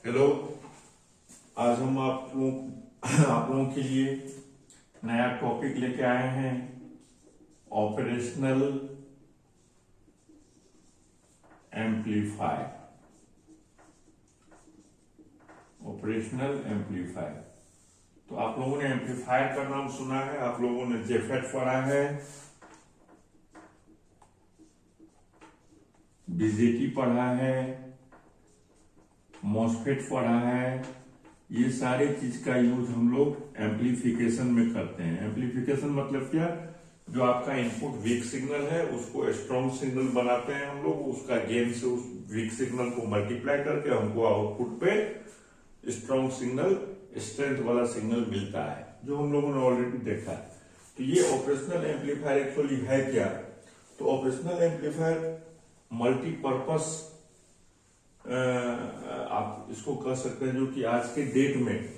Hello. आज हम आप लोगों के लिए नया टॉपिक लेके आए हैं। Operational amplifier. ऑपरेशनल एम्पलीफायर, तो आप लोगों ने एम्पलीफायर का नाम सुना है, आप लोगों ने जेफेट पढ़ा है, बीजेटी पढ़ा है, मॉसफेट पढ़ा है। ये सारे चीज का यूज हम लोग एम्पलीफिकेशन में करते हैं। एम्पलीफिकेशन मतलब क्या? जो आपका इनपुट वीक सिग्नल है उसको स्ट्रॉन्ग सिग्नल बनाते हैं हम लोग, उसका गेन से उस वीक सिग्नल को मल्टीप्लाई करके हमको आउटपुट पे स्ट्रॉन्ग सिग्नल, स्ट्रेंथ वाला सिग्नल मिलता है, जो हम लोगों ने ऑलरेडी देखा है। तो ये ऑपरेशनल एम्पलीफायर एक्चुअली है क्या? तो ऑपरेशनल एम्पलीफायर मल्टीपर्पस आप इसको कह सकते हैं, जो कि आज के डेट में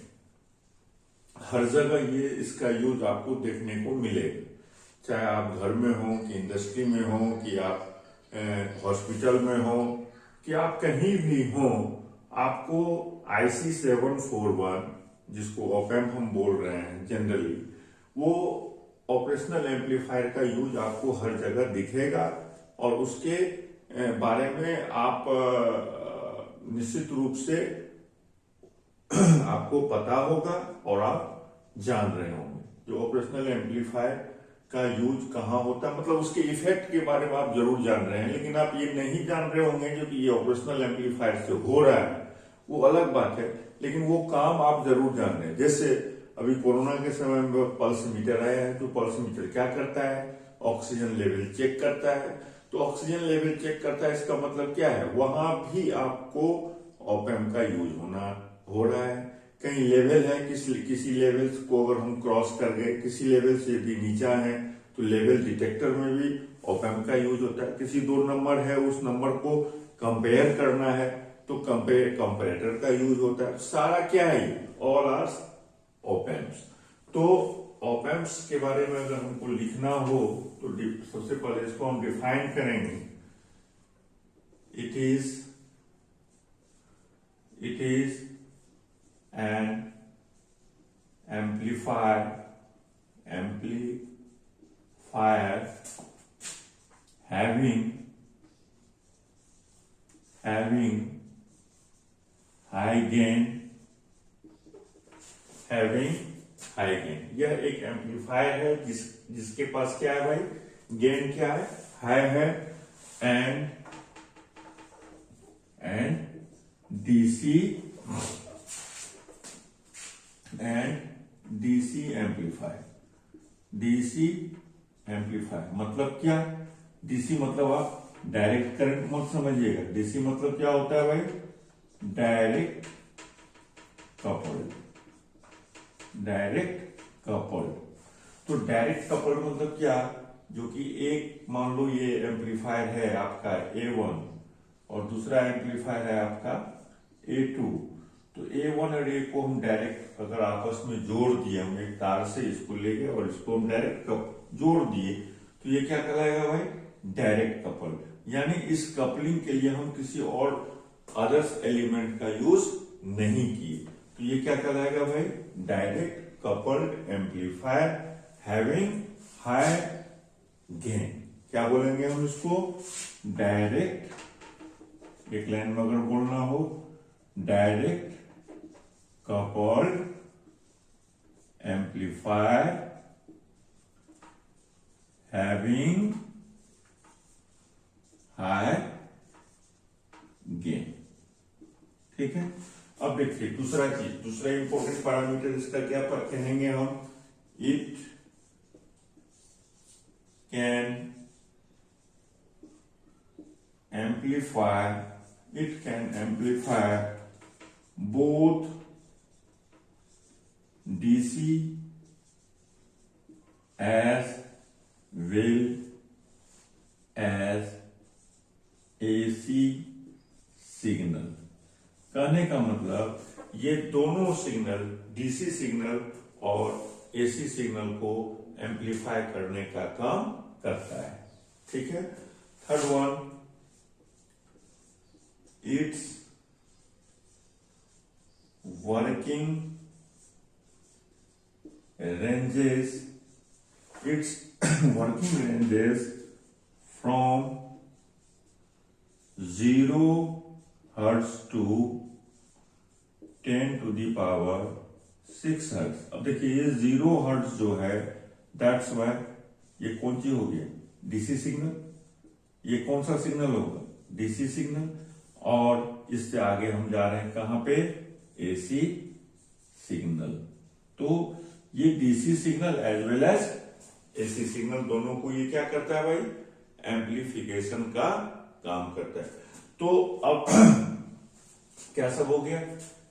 हर जगह ये इसका यूज आपको देखने को मिलेगा। चाहे आप घर में हो, कि इंडस्ट्री में हो, कि आप हॉस्पिटल में हो, कि आप कहीं भी हो, आपको IC 741, जिसको ऑप-एम्प हम बोल रहे हैं जनरली, वो ऑपरेशनल एम्पलीफायर का यूज आपको हर जगह दिखेगा और उसके बारे में आप निश्चित रूप से आपको पता होगा और आप जान रहे होंगे जो ऑपरेशनल एम्पलीफायर का यूज कहाँ होता है, मतलब उसके इफेक्ट के बारे में आप जरूर जान रहे हैं, लेकिन आप ये नहीं जान रहे होंगे जो कि ये ऑपरेशनल एम्पलीफायर से हो रहा है, वो अलग बात है, लेकिन वो काम आप जरूर जान रहे हैं। जैसे अभी कोरोना के समय में पल्स मीटर आया है, तो पल्स मीटर क्या करता है? ऑक्सीजन लेवल चेक करता है। तो ऑक्सीजन लेवल चेक करता है, इसका मतलब क्या है? वहां भी आपको ऑप-एम्प का यूज हो रहा है। कहीं लेवल है, किसी लेवल को अगर हम क्रॉस कर गए, किसी लेवल से भी नीचा है, तो लेवल डिटेक्टर में भी ऑप-एम्प का यूज होता है। किसी 2 नंबर है, उस नंबर को कंपेयर करना है, तो कंपेरेटर का यूज होता है। सारा क्या है? All are op amps. तो ऑप-एम्प्स के बारे में अगर हमको लिखना हो तो सबसे पहले इसको हम डिफाइन करेंगे। It is an amplifier having high gain। यह एक एम्पलीफायर है जिसके पास क्या है भाई? गेन क्या है? हाई है। एंड डीसी एम्पलीफायर मतलब क्या? डीसी मतलब आप डायरेक्ट करंट मत समझिएगा। डीसी मतलब क्या होता है भाई? Direct coupled. तो डायरेक्ट कपल्ड मतलब क्या? जो कि एक मान लो ये एम्पलीफायर है आपका A1 और दूसरा एम्पलीफायर है आपका A2। तो A1 और A को हम डायरेक्ट अगर आपस में जोड़ दिए, हम एक तार से इसको ले गए और इसको हम डायरेक्ट जोड़ दिए, तो ये क्या कहलाएगा भाई? Direct coupled. यानी इस कपलिंग के लिए हम किसी और अदर्स एलिमेंट का यूज नहीं किए, तो ये क्या कहलाएगा भाई? Direct coupled amplifier having high gain. क्या बोलेंगे हम इसको? डायरेक्ट, एक लाइन में अगर बोलना हो, direct coupled amplifier having high gain। ठीक है। अब देखिए दूसरा इंपॉर्टेंट पैरामीटर इसका क्या पर कहेंगे हम? It can amplify both DC as well as AC signal. कहने का मतलब ये दोनों सिग्नल, DC सिग्नल और AC सिग्नल को एम्पलीफाई करने का काम करता है। ठीक है। Third one, it's working ranges, its working ranges from 0 hertz to 10 to the power 6 hertz. अब देखिए ये 0 हर्ट्ज जो है, दैट्स वाई ये कौन सी हो गया, डीसी सिग्नल। ये कौन सा सिग्नल होगा, डीसी सिग्नल। और इससे आगे हम जा रहे हैं कहां पे, एसी सिग्नल। तो ये DC signal as well as AC signal दोनों को ये क्या करता है भाई, एम्प्लीफिकेशन का काम करता है। तो अब क्या सब हो गया,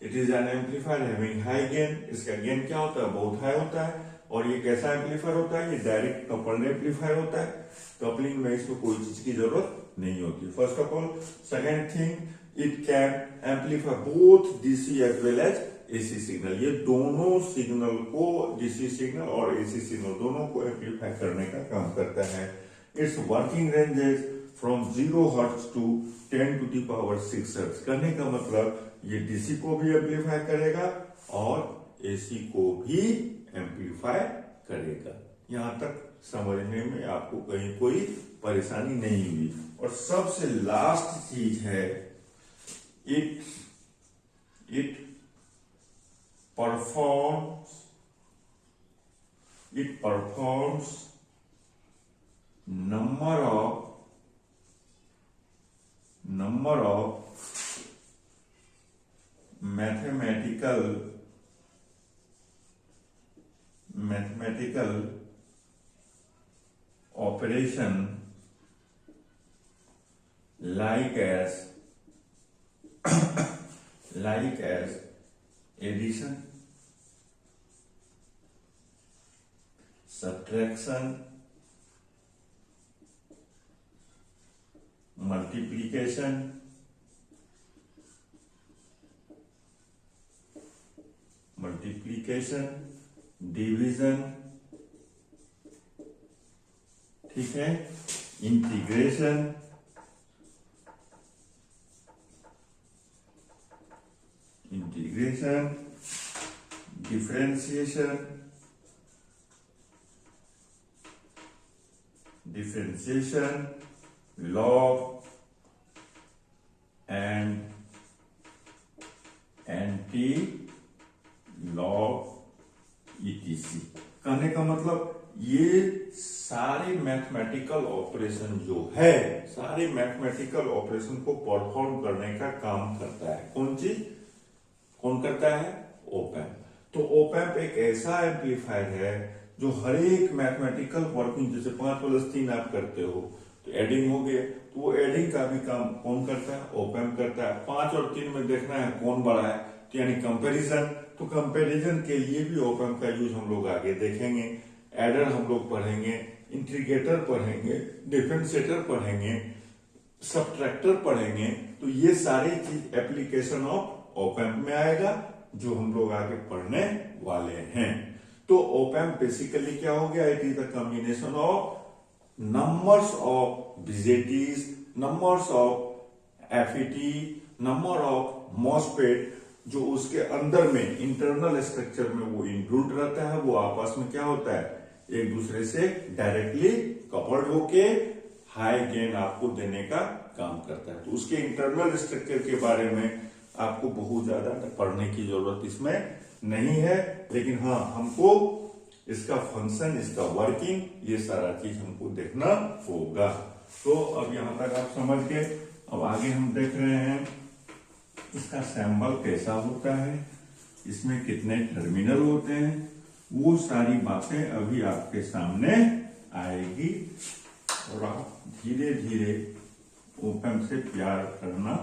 it is an amplifier having high gain. इसका गेन क्या होता है, बहुत हाई होता है। और ये कैसा एम्पलीफायर होता है, ये डायरेक्ट कपल्ड एम्पलीफायर होता है। कपलिंग में इसको कोई चीज की जरूरत नहीं होती, first of all. Second thing, it can amplify both DC as well as AC signal. ये दोनों सिग्नल को, डीसी सिग्नल और एसी सिग्नल दोनों को एम्पलीफाई करने का काम करता है। It's working ranges from 0 hertz to 10 to the power 6 hertz. करने का मतलब ये डीसी को भी एम्पलीफाई करेगा और एसी को भी एम्पलीफाई करेगा। यहां तक समझने में आपको कहीं कोई परेशानी नहीं हुई। और सबसे लास्ट चीज है, it performs number of mathematical operation like as addition, subtraction, multiplication, division, ठीक है, integration, differentiation, log and anti log etc. कहने का मतलब ये सारे मैथमेटिकल ऑपरेशन जो है, सारे मैथमेटिकल ऑपरेशन को परफॉर्म करने का काम करता है। कौन करता है, ओपैम्प। तो ओपैम्प एक ऐसा एम्पलीफायर है जो हर एक मैथमेटिकल वर्किंग, जैसे 5+3 आप करते हो तो एडिंग हो गया, तो वो एडिंग का भी काम कौन करता है, ओपैम्प करता है। 5 और 3 में देखना है कौन बड़ा है, तो यानी कंपैरिजन। तो कंपैरिजन के लिए भी ओपैम्प का यूज हम लोग आगे देखेंगे। एडर हम लोग पढ़ेंगे, इंटीग्रेटर पढ़ेंगे, डिफरेंशिएटर पढ़ेंगे, सबट्रैक्टर पढ़ेंगे। तो ये सारी चीज एप्लीकेशन ऑफ ओपैम्प में आएगा, जो हम लोग आगे पढ़ने वाले हैं। तो ओपैम्प बेसिकली क्या हो गया, it is the combination of numbers of BJTs, numbers of FET, number of MOSFET, जो उसके अंदर में इंटरनल स्ट्रक्चर में वो इंक्लूड रहता है। वो आपस में क्या होता है, एक दूसरे से डायरेक्टली कपल्ड होके हाई गेन आपको देने का काम करता है। तो उसके इंटरनल स्ट्रक्चर के बारे में आपको बहुत ज्यादा पढ़ने की जरूरत इसमें नहीं है, लेकिन हाँ हमको इसका फंक्शन, इसका वर्किंग, ये सारा चीज हमको देखना होगा। तो अब यहां तक आप समझ गए। अब आगे हम देख रहे हैं इसका सैंबल कैसा होता है, इसमें कितने टर्मिनल होते हैं, वो सारी बातें अभी आपके सामने आएगी और आप धीरे धीरे ओपैम्प से प्यार करना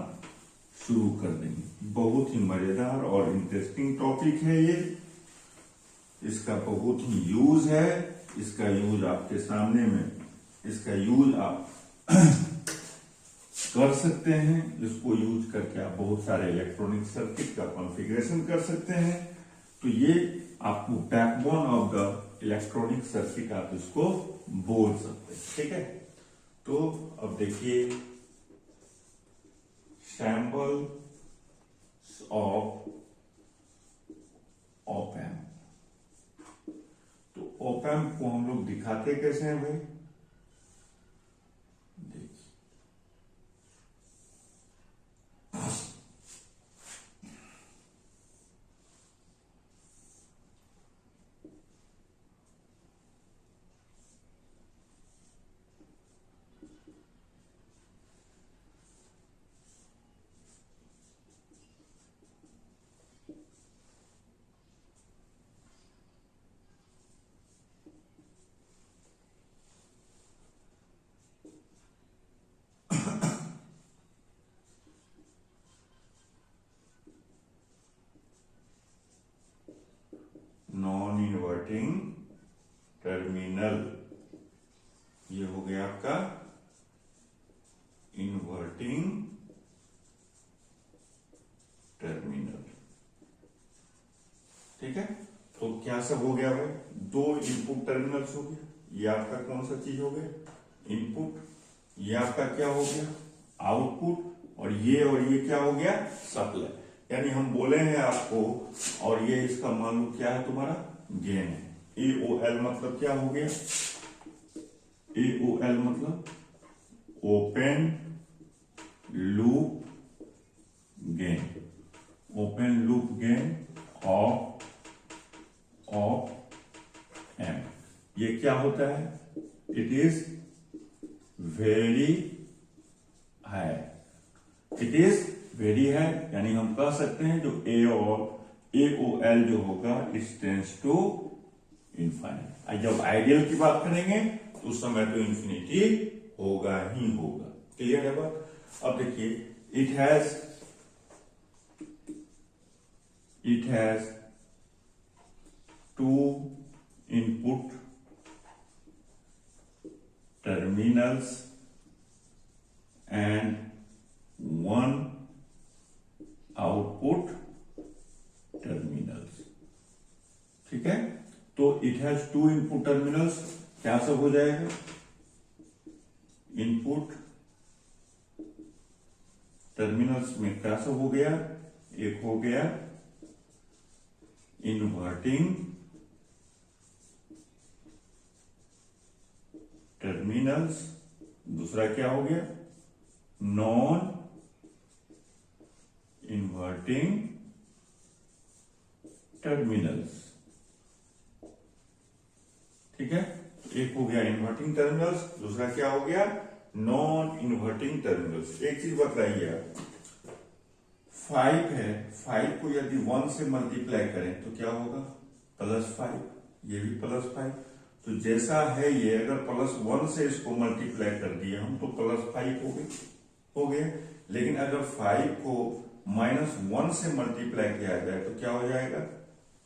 शुरू कर देंगे। बहुत ही मजेदार और इंटरेस्टिंग टॉपिक है ये, इसका बहुत ही यूज है। इसका यूज आपके सामने में, इसका यूज आप कर सकते हैं। इसको यूज करके आप बहुत सारे इलेक्ट्रॉनिक सर्किट का कॉन्फ़िगरेशन कर सकते हैं। तो ये आपको backbone of the electronic circuit आप इसको बोल सकते हैं, ठीक है। तो अब देखिए सैंपल ऑफ ऑप एम्प को हम लोग दिखाते कैसे हैं भाई, देखिए नॉन इन्वर्टिंग टर्मिनल, ये हो गया आपका इन्वर्टिंग टर्मिनल। ठीक है, तो क्या सब हो गया भाई, दो इनपुट टर्मिनल्स हो गया, ये आपका कौन सा चीज हो गया इनपुट, ये आपका क्या हो गया आउटपुट, और ये क्या हो गया सप्लाई। यानी हम बोले हैं आपको, और ये इसका मान लो क्या है तुम्हारा गेन है। AOL मतलब क्या हो गया, AOL मतलब open loop gain, open loop gain of M. ये क्या होता है, it is very high, it is very high, यानी हम कह सकते हैं जो AOL जो होगा इट टेंड्स टू इनफाइनाइट। जब आइडियल की बात करेंगे तो उस समय तो इंफिनिटी होगा ही होगा। क्लियर है बात। अब देखिए it has two input terminals and one output terminals. ठीक है, तो it has two input terminals, क्या सब हो जाएगा इनपुट टर्मिनल्स में क्या सब हो गया, एक हो गया इन्वर्टिंग टर्मिनल्स, दूसरा क्या हो गया नॉन इन्वर्टिंग टर्मिनल्स। ठीक है, एक हो गया इन्वर्टिंग टर्मिनल्स, दूसरा क्या हो गया नॉन इन्वर्टिंग टर्मिनल्स। एक चीज बताइए आप, 5 है, 5 को यदि 1 से मल्टीप्लाई करें तो क्या होगा +5, ये भी +5। तो जैसा है ये, अगर +1 से इसको मल्टीप्लाई कर दिए हम तो +5 हो गए। लेकिन अगर 5 को -1 से मल्टीप्लाई किया जाए तो क्या हो जाएगा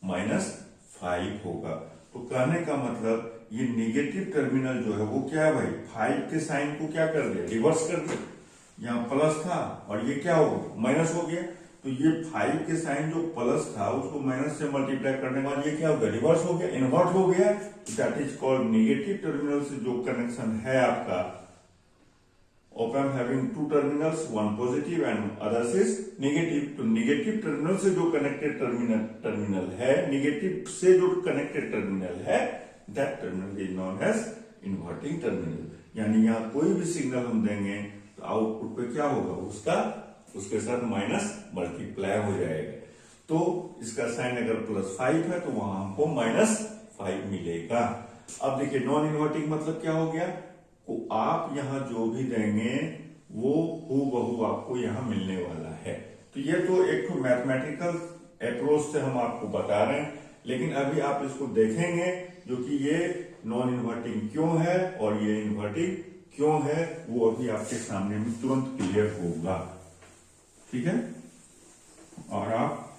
-5 होगा। तो कहने का मतलब ये नेगेटिव टर्मिनल जो है वो क्या है भाई, 5 के साइन को क्या कर दिया रिवर्स कर दिया, यहाँ प्लस था और ये क्या हो गया माइनस हो गया। तो ये 5 के साइन जो प्लस था उसको माइनस से मल्टीप्लाई करने के बाद ये क्या हो गया रिवर्स हो गया, इन्वर्ट हो गया। That is called negative terminal से जो कनेक्शन है आपका op amp having two terminals, one positive and others is negative. तो नेगेटिव टर्मिनल से जो कनेक्टेड टर्मिनल है, नेगेटिव से जो कनेक्टेड टर्मिनल है, that terminal is known as inverting terminal. यानी यहाँ कोई भी सिग्नल हम देंगे तो आउटपुट पे क्या होगा उसके साथ माइनस मल्टीप्लाई हो जाएगा। तो इसका साइन अगर +5 है तो वहां हमको -5 मिलेगा। अब देखिए नॉन इन्वर्टिंग मतलब क्या हो गया, तो आप यहां जो भी देंगे वो हूबहू आपको यहां मिलने वाला है। तो ये तो एक मैथमेटिकल अप्रोच से हम आपको बता रहे हैं, लेकिन अभी आप इसको देखेंगे जो कि ये नॉन इन्वर्टिंग क्यों है और ये इन्वर्टिंग क्यों है, वो अभी आपके सामने में तुरंत क्लियर होगा। ठीक है, और आप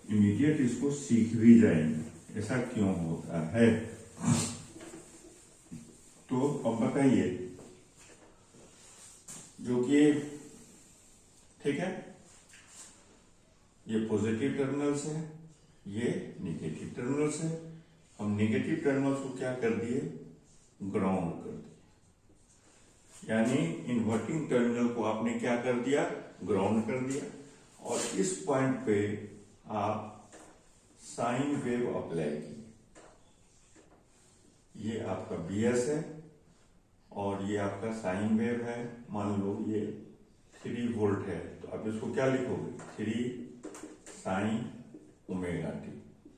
इमीडिएट इसको सीख भी जाएंगे ऐसा क्यों होता है। तो अब बताइए जो कि ठीक है, ये पॉजिटिव टर्मिनल्स है, ये नेगेटिव टर्मिनल्स है। हम नेगेटिव टर्मिनल्स को क्या कर दिए ग्राउंड कर दिए, यानी इन्वर्टिंग टर्मिनल को आपने क्या कर दिया ग्राउंड कर दिया। और इस पॉइंट पे आप साइन वेव अप्लाई किए, ये आपका BS है और ये आपका साइन वेव है। मान लो ये 3 वोल्ट है, तो आप इसको क्या लिखोगे, 3 साइन ओमेगा टी,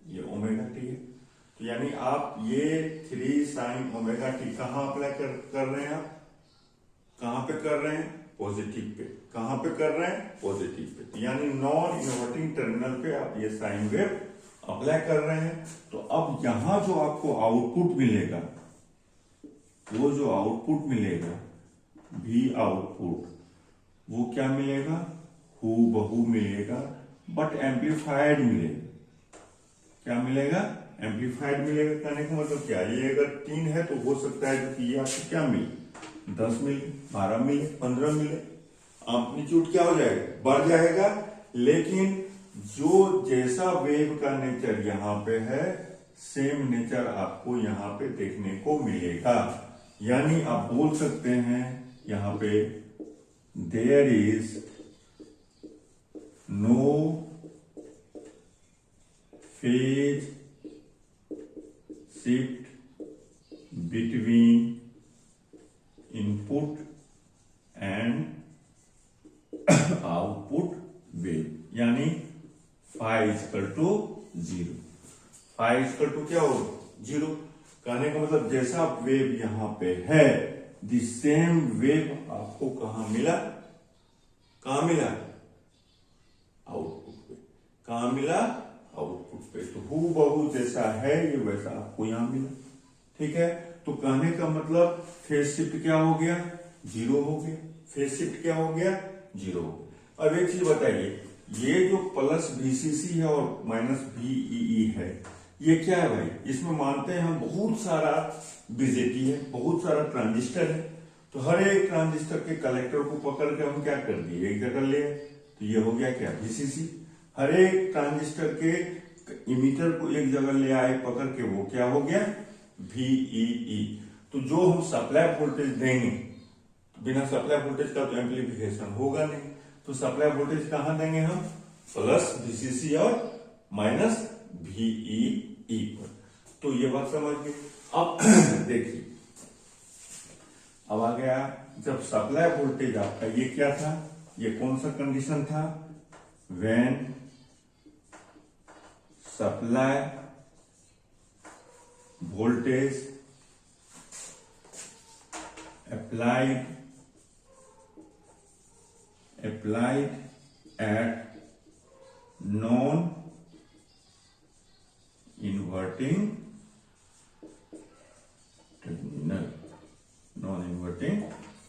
ये ओमेगा टी है। तो यानी आप ये 3 साइन ओमेगा टी कहाँ अप्लाई कर रहे हैं, आप कहाँ पे कर रहे हैं, पॉजिटिव पे। कहाँ पे कर रहे हैं, पॉजिटिव पे। यानी नॉन इन्वर्टिंग टर्मिनल पे आप ये साइन वेव अप्लाई कर रहे हैं। तो अब यहां जो आपको आउटपुट मिलेगा, वो जो आउटपुट मिलेगा भी आउटपुट, वो क्या मिलेगा, हूबहू मिलेगा, बट एम्पलीफाइड मिलेगा। क्या मिलेगा, एम्पलीफाइड मिलेगा। कहने का मतलब क्या, ये अगर 3 है तो हो सकता है कि ये आपको क्या मिले, 10 मिले, 12 मिले, 15 मिले। एम्पलीट्यूड क्या हो जाएगा, बढ़ जाएगा। लेकिन जो जैसा वेव का नेचर यहाँ पे है, सेम नेचर आपको यहाँ पे देखने को मिलेगा। यानी आप बोल सकते हैं यहाँ पे there is no phase shift between input and output wave. यानी phi equal to 0, phi equal to क्या हो, 0। कहने का मतलब जैसा वेव यहां पे है, द सेम वेव आपको कहां मिला, कहां मिला, आउटपुट पे। कहां मिला, आउटपुट पे। तो हूबहू जैसा है ये वैसा आपको यहां मिला। ठीक है, तो कहने का मतलब फेज शिफ्ट क्या हो गया, 0 हो गया। फेज शिफ्ट क्या हो गया, 0 हो गया। अब एक चीज बताइए, ये जो प्लस VCC है और माइनस VEE है, ये क्या है भाई, इसमें मानते हैं हम बहुत सारा BJT है, बहुत सारा ट्रांजिस्टर है। तो हर एक ट्रांजिस्टर के कलेक्टर को पकड़ के हम क्या कर दिए, एक जगह ले। तो ये हो गया क्या, VCC। हर एक ट्रांजिस्टर के इमीटर को एक जगह ले आए पकड़ के, वो क्या हो गया, VEE। तो जो हम सप्लाई वोल्टेज देंगे, बिना सप्लाई वोल्टेज का तो एम्पलीफिकेशन होगा नहीं। तो सप्लाई वोल्टेज कहां देंगे हम, प्लस VCC और माइनस VEE पर। तो ये बात समझ गए। अब देखिए, अब आ गया जब सप्लाई वोल्टेज आपका ये क्या था, ये कौन सा कंडीशन था, when supply voltage applied at non-inverting terminal।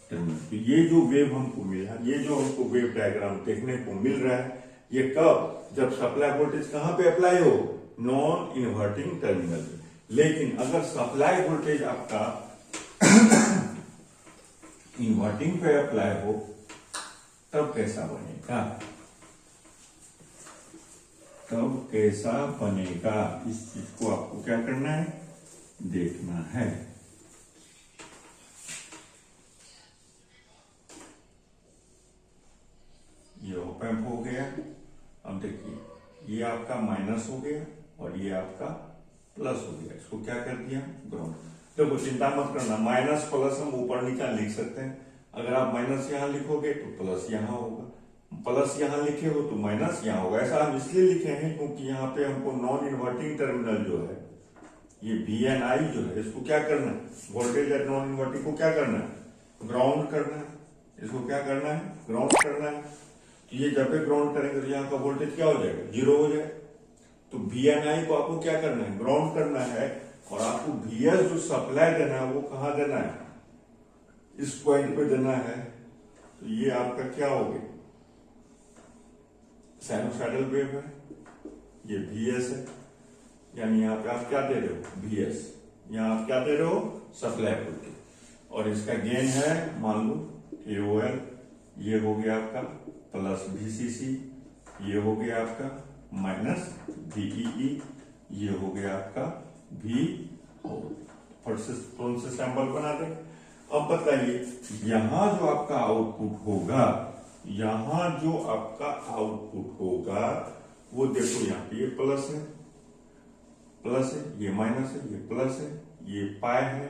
तो ये जो वेव हमको मिला, ये जो हमको वेव डायग्राम देखने को मिल रहा है, ये कब, जब सप्लाई वोल्टेज कहां पे अप्लाई हो, नॉन इन्वर्टिंग टर्मिनल पे। लेकिन अगर सप्लाई वोल्टेज आपका इन्वर्टिंग पे अप्लाई हो, तब कैसा बनेगा, तब कैसा बनेगा, इस चीज को आपको क्या करना है, देखना है। ये ऑप एम्प हो गया। अब देखिए, ये आपका माइनस हो गया और ये आपका प्लस हो गया। इसको क्या कर दिया, ग्राउंड। देखो चिंता मत करना, माइनस प्लस हम ऊपर नीचे लिख सकते हैं। अगर आप माइनस यहां लिखोगे तो प्लस यहां होगा, प्लस यहां लिखे हो तो माइनस यहां होगा। ऐसा हम इसलिए लिखे हैं क्योंकि यहाँ पे हमको नॉन इन्वर्टिंग टर्मिनल जो है, ये VNI जो है, इसको क्या करना है, वोल्टेज एट नॉन इन्वर्टिंग को क्या करना है, ग्राउंड करना है। इसको क्या करना है, ग्राउंड करना है। तो ये जब भी ग्राउंड करेंगे तो यहाँ का वोल्टेज क्या हो जाएगा, 0 हो जाएगा। तो VNI को आपको क्या करना है, ग्राउंड करना है। और आपको VS जो सप्लाई देना है वो कहां देना है, इस पॉइंट पे देना है। तो ये आपका क्या हो गया, साइनोसाइडल वेव है, ये VS है। यानी यहाँ पे आप क्या दे रहे हो, VS। यहाँ आप क्या दे रहे हो, सप्लाई वोल्टेज। और इसका गेन है मान लो AOL। ये हो गया आपका प्लस VCC, ये हो गया आपका माइनस VEE, ये हो गया आपका फट से सैंपल बना दें। अब बताइए, यहां जो आपका आउटपुट होगा, यहां जो आपका आउटपुट होगा वो देखो, यहाँ पे ये प्लस है, प्लस है, ये माइनस है, ये प्लस है, ये पाई है,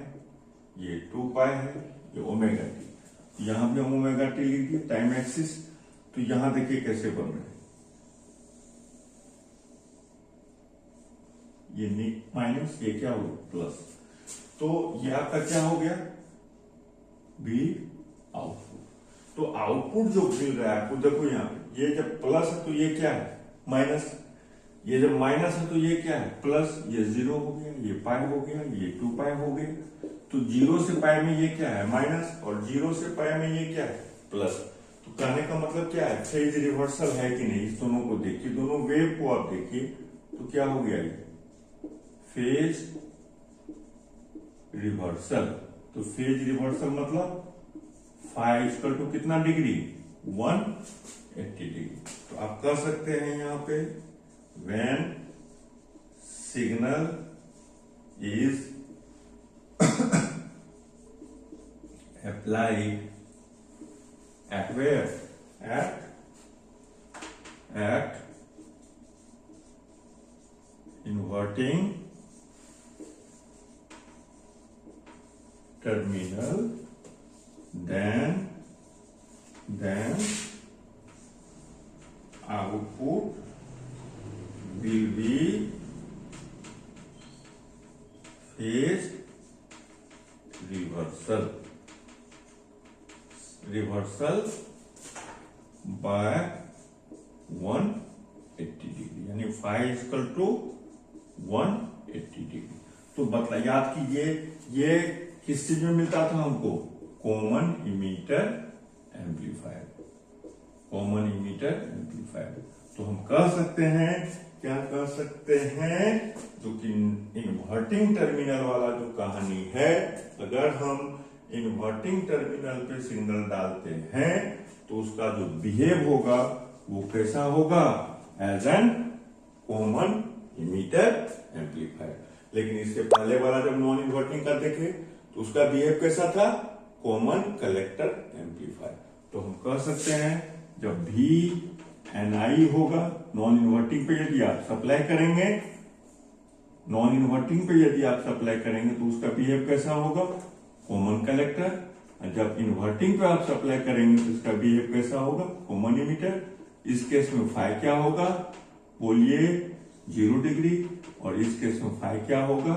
ये 2 पाई है, ये ओमेगा टी। यहां भी हम ओमेगा टी लिख दिए टाइम एक्सिस। तो यहां देखिए कैसे बन रहे हैं, ये माइनस, ये क्या हो प्लस। तो ये आपका क्या हो गया, बी आउटपुट। तो आउटपुट जो मिल रहा है आपको, देखो यहाँ पे ये जब प्लस है तो ये क्या है माइनस, ये जब माइनस है तो ये क्या है प्लस, ये 0 हो गया, ये पाई हो गया, ये 2 पाई हो गया। तो 0 से पाई में ये क्या है माइनस, और 0 से पाई में ये क्या है प्लस। तो कहने का मतलब क्या है, फेज रिवर्सल है कि नहीं, इस दोनों को देखिए, दोनों वेव को आप देखिए तो क्या हो गया ये फेज रिवर्सल। तो फेज रिवर्सल मतलब फाई इक्वल टू कितना डिग्री, 180 डिग्री। तो आप कह सकते हैं यहां पे when signal is applied at where, at inverting terminal, then output will be phase reversal by 180 degree, यानी फाई इक्वल टू 180 डिग्री। तो बतला याद कीजिए, ये किस चीज में मिलता था हमको, common emitter amplifier, common emitter amplifier. तो हम कह सकते हैं, क्या कह सकते हैं, जो कि इन्वर्टिंग टर्मिनल वाला जो कहानी है, अगर हम इन्वर्टिंग टर्मिनल पे सिग्नल डालते हैं तो उसका जो बिहेव होगा वो कैसा होगा, as an common emitter amplifier. लेकिन इससे पहले वाला जब नॉन इन्वर्टिंग का देखे तो उसका बिहेव कैसा था, कॉमन कलेक्टर एम्पलीफायर। तो हम कह सकते हैं जब भी एनआई होगा, नॉन इन्वर्टिंग पे यदि आप सप्लाई करेंगे, नॉन इन्वर्टिंग पे यदि आप सप्लाई करेंगे तो उसका बिहेव कैसा होगा, कॉमन कलेक्टर। जब इन्वर्टिंग पे आप सप्लाई करेंगे तो इसका बिहेव कैसा होगा, कॉमन इमीटर। इस केस में फाई क्या होगा, बोलिए 0 डिग्री, और इस केस में फाई क्या होगा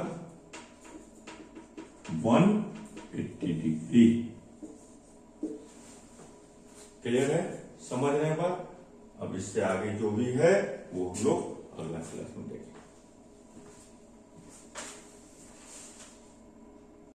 180 डिग्री। क्लियर है, समझ रहे हैं बात। अब इससे आगे जो भी है वो हम लोग अगला क्लास में देखेंगे।